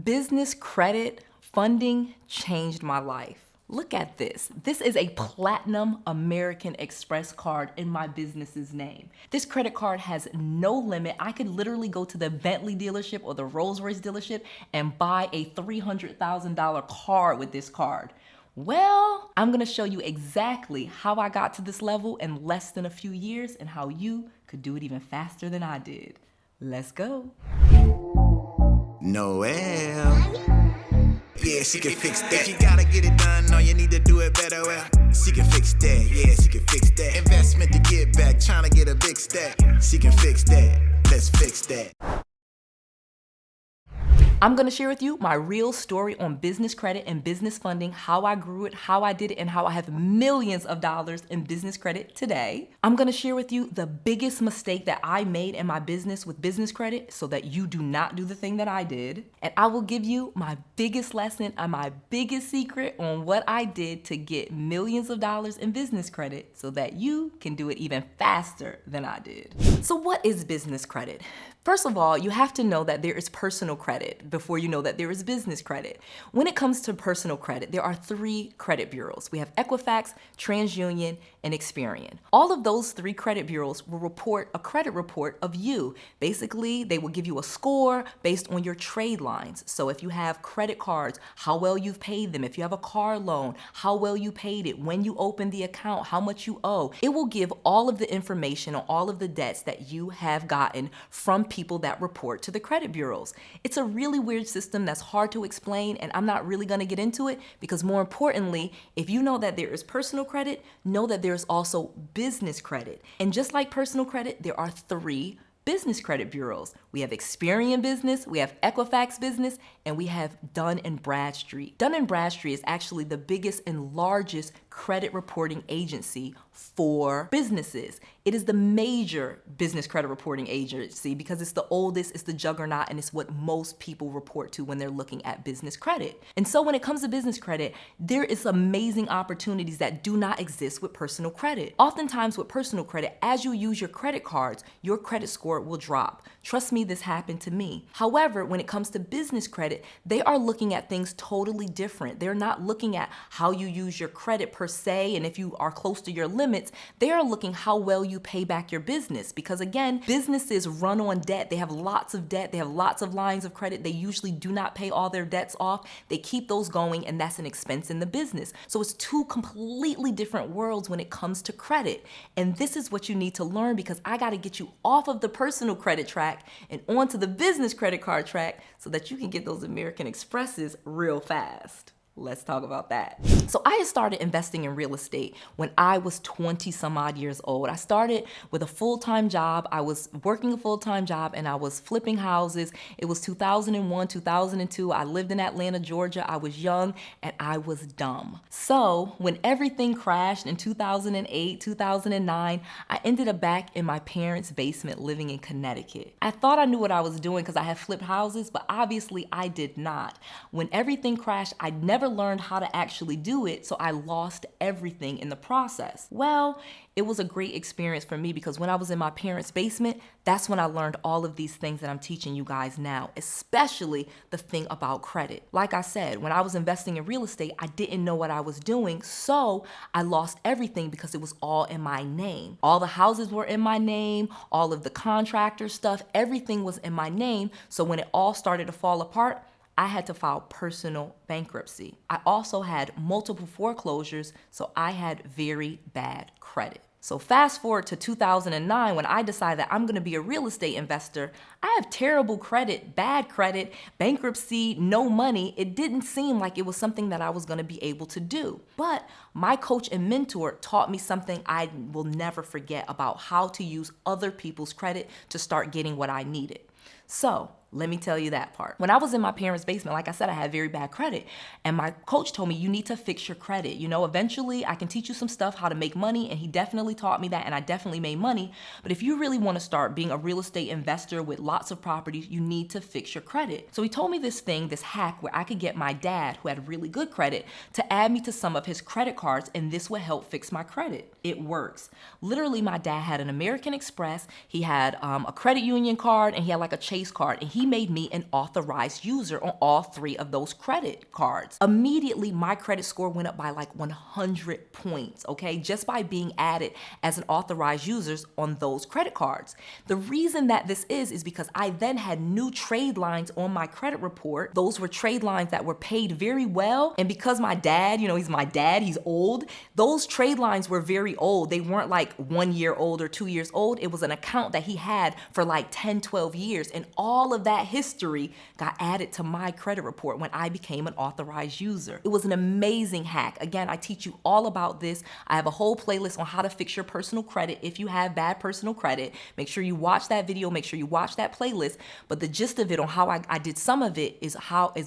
Business credit funding changed my life. Look at this. This is a platinum American Express card in my business's name. This credit card has no limit. I could literally go to the Bentley dealership or the Rolls-Royce dealership and buy a $300,000 card with this card. Well, I'm gonna show you exactly how I got to this level in less than a few years and how you could do it even faster than I did. Let's go. Noel. Yeah, she can fix that. If you gotta get it done, all you need to do it better. Well, she can fix that. Yeah, she can fix that. Investment to get back, trying to get a big stack. She can fix that. Let's fix that. I'm gonna share with you my real story on business credit and business funding, how I grew it, how I did it, and how I have millions of dollars in business credit today. I'm gonna share with you the biggest mistake that I made in my business with business credit so that you do not do the thing that I did. And I will give you my biggest lesson and my biggest secret on what I did to get millions of dollars in business credit so that you can do it even faster than I did. So what is business credit? First of all, you have to know that there is personal credit before you know that there is business credit. When it comes to personal credit, there are 3 credit bureaus. We have Equifax, TransUnion, and Experian. All of those 3 credit bureaus will report a credit report of you. Basically, they will give you a score based on your trade lines. So if you have credit cards, how well you've paid them. If you have a car loan, how well you paid it. When you opened the account, how much you owe. It will give all of the information on all of the debts that you have gotten from people that report to the credit bureaus. It's a really weird system that's hard to explain, and I'm not really gonna get into it because more importantly, if you know that there is personal credit, know that there's also business credit. And just like personal credit, there are 3 business credit bureaus. We have Experian Business, we have Equifax Business, and we have Dun & Bradstreet. Dun & Bradstreet is actually the biggest and largest credit reporting agency for businesses. It is the major business credit reporting agency because it's the oldest, it's the juggernaut, and it's what most people report to when they're looking at business credit. And so when it comes to business credit, there is amazing opportunities that do not exist with personal credit. Oftentimes with personal credit, as you use your credit cards, your credit score will drop. Trust me, this happened to me. However, when it comes to business credit, they are looking at things totally different. They're not looking at how you use your credit per se, and if you are close to your limits, they are looking how well you pay back your business. Because again, businesses run on debt. They have lots of debt. They have lots of lines of credit. They usually do not pay all their debts off. They keep those going, and that's an expense in the business. So it's 2 completely different worlds when it comes to credit. And this is what you need to learn because I got to get you off of the personal credit track and onto the business credit card track so that you can get those American Expresses real fast. Let's talk about that. So I had started investing in real estate when I was 20 some odd years old. I started with a full-time job. I was working a full-time job and I was flipping houses. It was 2001, 2002. I lived in Atlanta, Georgia. I was young and I was dumb. So when everything crashed in 2008, 2009, I ended up back in my parents' basement living in Connecticut. I thought I knew what I was doing because I had flipped houses, but obviously I did not. When everything crashed, I never learned how to actually do it, so I lost everything in the process. Well, it was a great experience for me because when I was in my parents' basement, that's when I learned all of these things that I'm teaching you guys now, especially the thing about credit. Like I said, when I was investing in real estate, I didn't know what I was doing, so I lost everything because it was all in my name. All the houses were in my name, all of the contractor stuff, everything was in my name, so when it all started to fall apart, I had to file personal bankruptcy. I also had multiple foreclosures, so I had very bad credit. So fast forward to 2009 when I decided that I'm gonna be a real estate investor. I have terrible credit, bad credit, bankruptcy, no money. It didn't seem like it was something that I was gonna be able to do. But my coach and mentor taught me something I will never forget about how to use other people's credit to start getting what I needed. So let me tell you that part. When I was in my parents' basement, like I said, I had very bad credit. And my coach told me, you need to fix your credit. You know, eventually I can teach you some stuff, how to make money. And he definitely taught me that, and I definitely made money. But if you really want to start being a real estate investor with lots of properties, you need to fix your credit. So he told me this thing, this hack where I could get my dad, who had really good credit, to add me to some of his credit cards, and this would help fix my credit. It works. Literally, my dad had an American Express, he had a credit union card, and he had like a Chase Chase card, and he made me an authorized user on all 3 of those credit cards. Immediately, my credit score went up by like 100 points, okay, just by being added as an authorized user on those credit cards. The reason that this is because I then had new trade lines on my credit report. Those were trade lines that were paid very well, and because my dad, he's my dad, he's old, those trade lines were very old. They weren't like 1 year old or 2 years old. It was an account that he had for like 10, 12 years, and all of that history got added to my credit report when I became an authorized user. It was an amazing hack. Again, I teach you all about this. I have a whole playlist on how to fix your personal credit if you have bad personal credit. Make sure you watch that video, make sure you watch that playlist. But the gist of it on how I did some of it is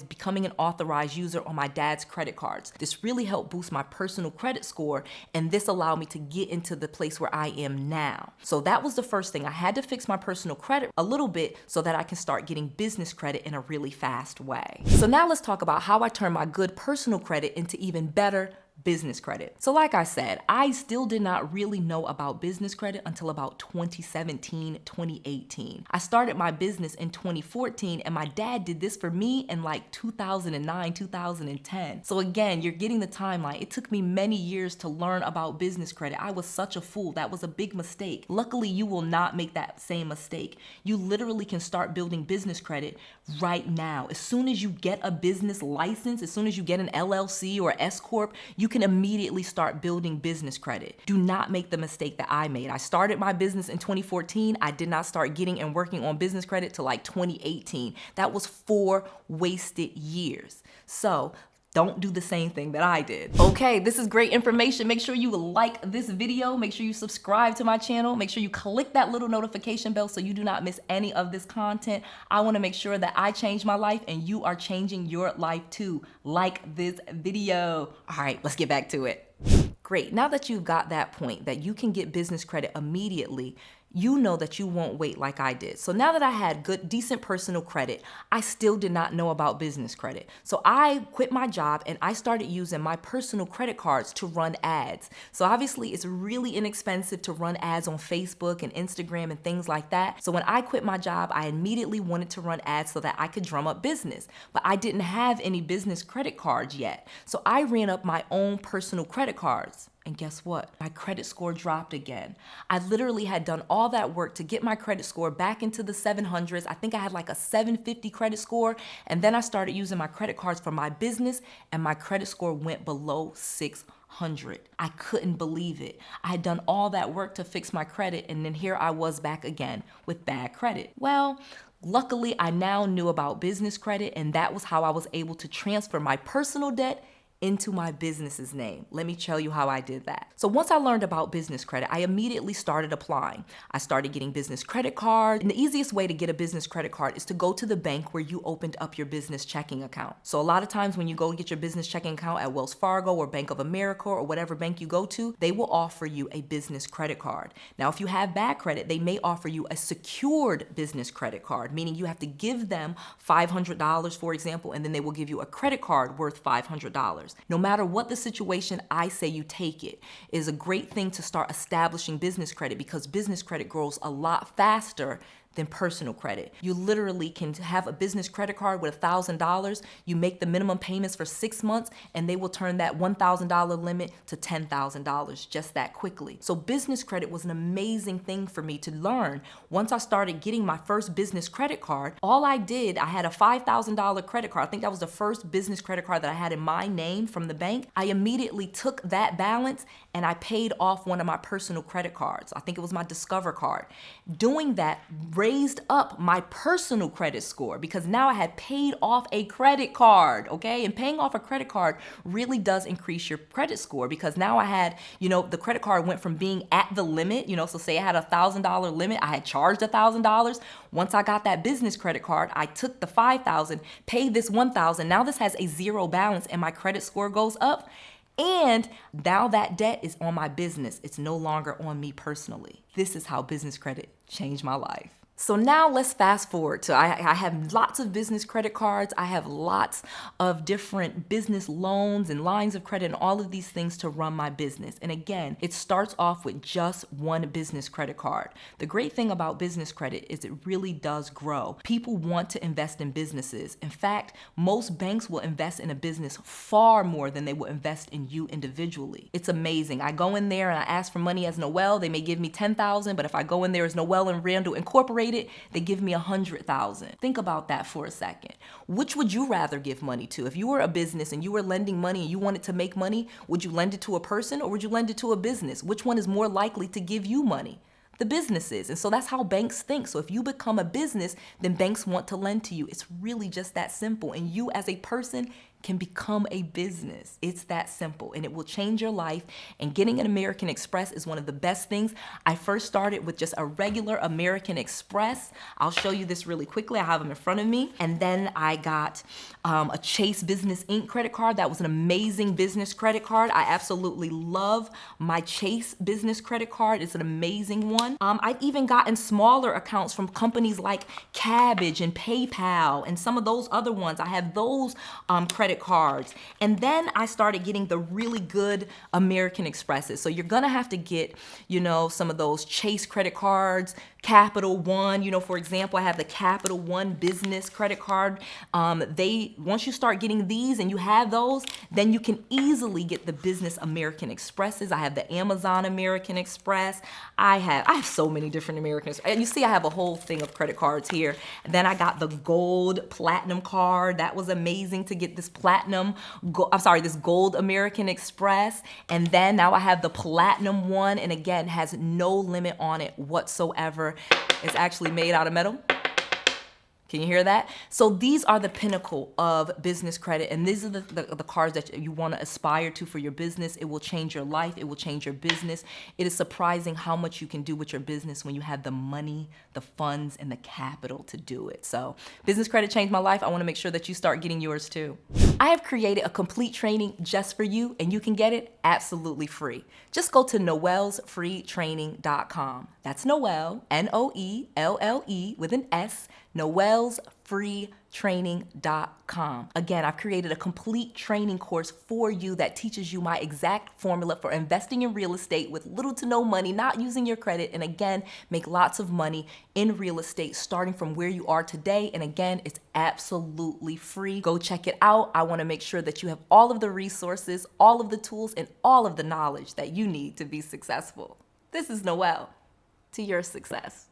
becoming an authorized user on my dad's credit cards. This really helped boost my personal credit score, and this allowed me to get into the place where I am now. So that was the first thing. I had to fix my personal credit a little bit so that I can start getting business credit in a really fast way. So now let's talk about how I turn my good personal credit into even better business credit. So like I said, I still did not really know about business credit until about 2017, 2018. I started my business in 2014, and my dad did this for me in like 2009, 2010. So again, you're getting the timeline. It took me many years to learn about business credit. I was such a fool. That was a big mistake. Luckily, you will not make that same mistake. You literally can start building business credit right now. As soon as you get a business license, as soon as you get an LLC or S Corp, you can immediately start building business credit. Do not make the mistake that I made. I started my business in 2014. I did not start getting and working on business credit till like 2018. That was 4 wasted years. So don't do the same thing that I did. Okay, this is great information. Make sure you like this video. Make sure you subscribe to my channel. Make sure you click that little notification bell so you do not miss any of this content. I wanna make sure that I change my life and you are changing your life too. Like this video. All right, let's get back to it. Great, now that you've got that point that you can get business credit immediately, you know that you won't wait like I did. So now that I had good, decent personal credit, I still did not know about business credit. So I quit my job and I started using my personal credit cards to run ads. So obviously it's really inexpensive to run ads on Facebook and Instagram and things like that. So when I quit my job, I immediately wanted to run ads so that I could drum up business. But I didn't have any business credit cards yet. So I ran up my own personal credit cards. And guess what? My credit score dropped again. I literally had done all that work to get my credit score back into the 700s. I think I had like a 750 credit score. And then I started using my credit cards for my business, and my credit score went below 600. I couldn't believe it. I had done all that work to fix my credit, and then here I was back again with bad credit. Well, luckily I now knew about business credit, and that was how I was able to transfer my personal debt into my business's name. Let me tell you how I did that. So once I learned about business credit, I immediately started applying. I started getting business credit cards. And the easiest way to get a business credit card is to go to the bank where you opened up your business checking account. So a lot of times when you go get your business checking account at Wells Fargo or Bank of America or whatever bank you go to, they will offer you a business credit card. Now, if you have bad credit, they may offer you a secured business credit card, meaning you have to give them $500, for example, and then they will give you a credit card worth $500. No matter what the situation, I say you take it. It is a great thing to start establishing business credit because business credit grows a lot faster than personal credit. You literally can have a business credit card with $1,000. You make the minimum payments for 6 months and they will turn that $1,000 limit to $10,000 just that quickly. So business credit was an amazing thing for me to learn. Once I started getting my first business credit card, all I did, I had a $5,000 credit card. I think that was the first business credit card that I had in my name from the bank. I immediately took that balance and I paid off one of my personal credit cards. I think it was my Discover card. Doing that raised up my personal credit score because now I had paid off a credit card, okay? And paying off a credit card really does increase your credit score because now I had, the credit card went from being at the limit, so say I had a $1,000 limit, I had charged $1,000. Once I got that business credit card, I took the $5,000, paid this $1,000. Now this has a zero balance and my credit score goes up. And now that debt is on my business. It's no longer on me personally. This is how business credit changed my life. So now let's fast forward to I have lots of business credit cards. I have lots of different business loans and lines of credit and all of these things to run my business. And again, it starts off with just one business credit card. The great thing about business credit is it really does grow. People want to invest in businesses. In fact, most banks will invest in a business far more than they will invest in you individually. It's amazing. I go in there and I ask for money as Noel. They may give me $10,000, but if I go in there as Noel and Randall Incorporated, they give me $100,000. Think about that for a second. Which would you rather give money to? If you were a business and you were lending money and you wanted to make money, would you lend it to a person or would you lend it to a business? Which one is more likely to give you money? The businesses. And so that's how banks think. So if you become a business, then banks want to lend to you. It's really just that simple. And you as a person can become a business. It's that simple and it will change your life. And getting an American Express is one of the best things. I first started with just a regular American Express. I'll show you this really quickly. I have them in front of me. And then I got a Chase Business Inc. credit card. That was an amazing business credit card. I absolutely love my Chase Business credit card. It's an amazing one. I've even gotten smaller accounts from companies like Kabbage and PayPal and some of those other ones. I have those credit cards. And then I started getting the really good American Expresses. So you're gonna have to get, some of those Chase credit cards, Capital One, for example, I have the Capital One business credit card. Once you start getting these and you have those, then you can easily get the business American Expresses. I have the Amazon American Express. I have so many different American Express. You see, I have a whole thing of credit cards here. And then I got the Gold Platinum card. That was amazing to get this this Gold American Express. And then now I have the Platinum one, and again, has no limit on it whatsoever. It's actually made out of metal. Can you hear that? So these are the pinnacle of business credit, and these are the cards that you want to aspire to for your business. It will change your life. It will change your business. It is surprising how much you can do with your business when you have the money, the funds, and the capital to do it. So business credit changed my life. I want to make sure that you start getting yours too. I have created a complete training just for you, and you can get it absolutely free. Just go to noelsfreetraining.com. That's Noel, Noelle with an S, noelsfreetraining.com. Again, I've created a complete training course for you that teaches you my exact formula for investing in real estate with little to no money, not using your credit, and again, make lots of money in real estate starting from where you are today. And again, it's absolutely free. Go check it out. I want to make sure that you have all of the resources, all of the tools, and all of the knowledge that you need to be successful. This is Noel, to your success.